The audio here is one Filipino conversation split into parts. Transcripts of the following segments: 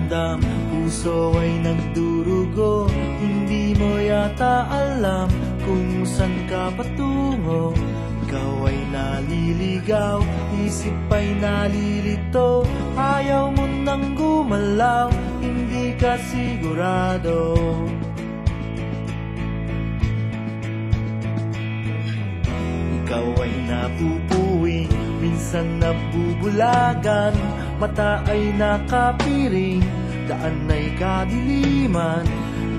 pakiramdam. Puso ay nagdurugo, hindi mo yata alam kung saan ka patungo. Ikaw ay naliligaw, isip ay nalilito, ayaw mo nang gumalaw, hindi ka sigurado. Ikaw ay napupuwing, minsan nabubulagan, mata ay nakapiring, daan ay kadiliman.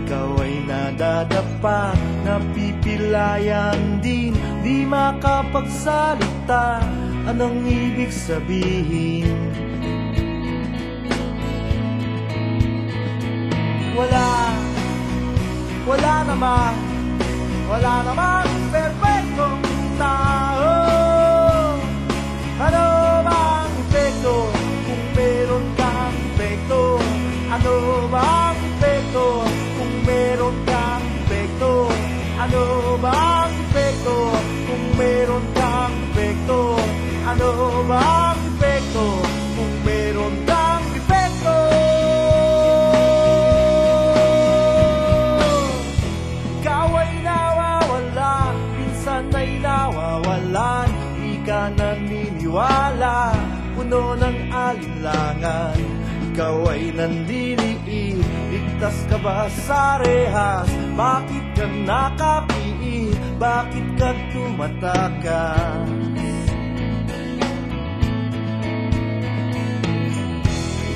Ikaw ay nadadapa, napipilayan din, di makapagsalita, anong ibig sabihin? Wala namang perfectong tao. Ano bang epekto kung meron kang epekto? Ano bang epekto kung meron kang epekto? Ano bang epekto kung meron kang epekto? Ano bang epekto kung meron kang epekto? Ikaw ay nawawala, minsan ay nawawalan, di ka naniniwala, puno ng alinlangan. Ikaw ay nandiliit, ligtas ka ba sa rehas? Bakit ka nakapiit? Bakit ka tumatakas?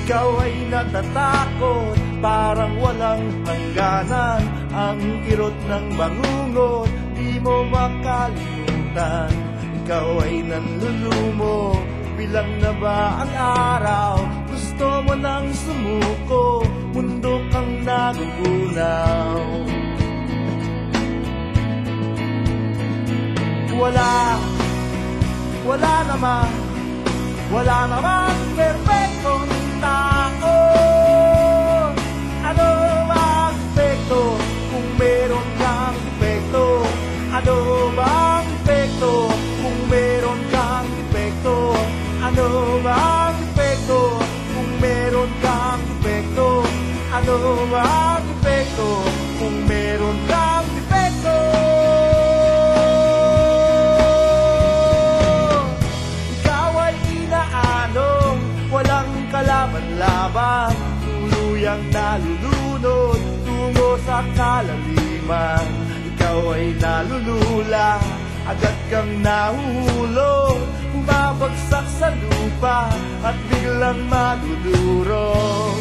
Ikaw ay natatakot, parang walang hangganan. Ang kirot ng bangungot, di mo makalimutan. Ikaw ay nanlulumo, bilang na ba ang araw? Gusto mo nang sumuko, mundo kang nagugunaw. Wala namang perfectong tao. Ano bang epekto kung meron kang epekto? Ano bang epekto kung meron kang epekto? Ano bang epekto kung meron kang epekto? Ano bang epekto kung meron kang epekto? Ikaw ay inaanong, walang kalaban-laban, tuluyang nalulunod tungo sa kalaliman. Ikaw ay nalulula, agad kang nahuhulog, bumabagsak sa lupa at biglang madudurog.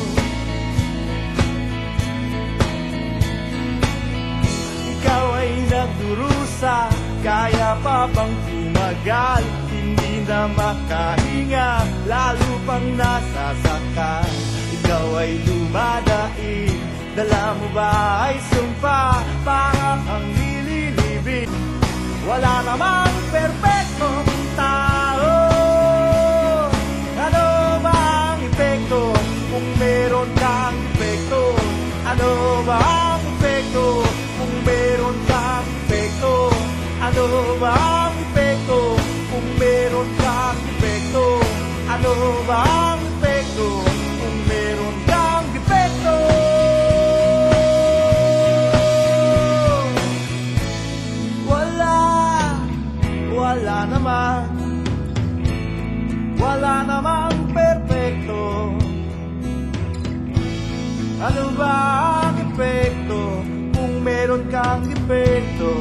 Ikaw ay nagdurusa, kaya pa bang tumagal? Hindi na makahinga, lalo pang nasasaktan. Ikaw ay dumadaig, dala mo ba ay sumpa, parang ang nililibig. Wala namang perfectong tao. Ano bang epekto kung meron kang epekto? Ano bang epekto kung meron kang epekto? Ano bang epekto kung meron kang epekto? Ano bang epekto kung meron kang epekto? Wala namang perfecto. Ano ba ang epekto kung meron kang epekto?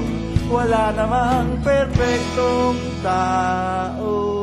Wala namang perfectong tao.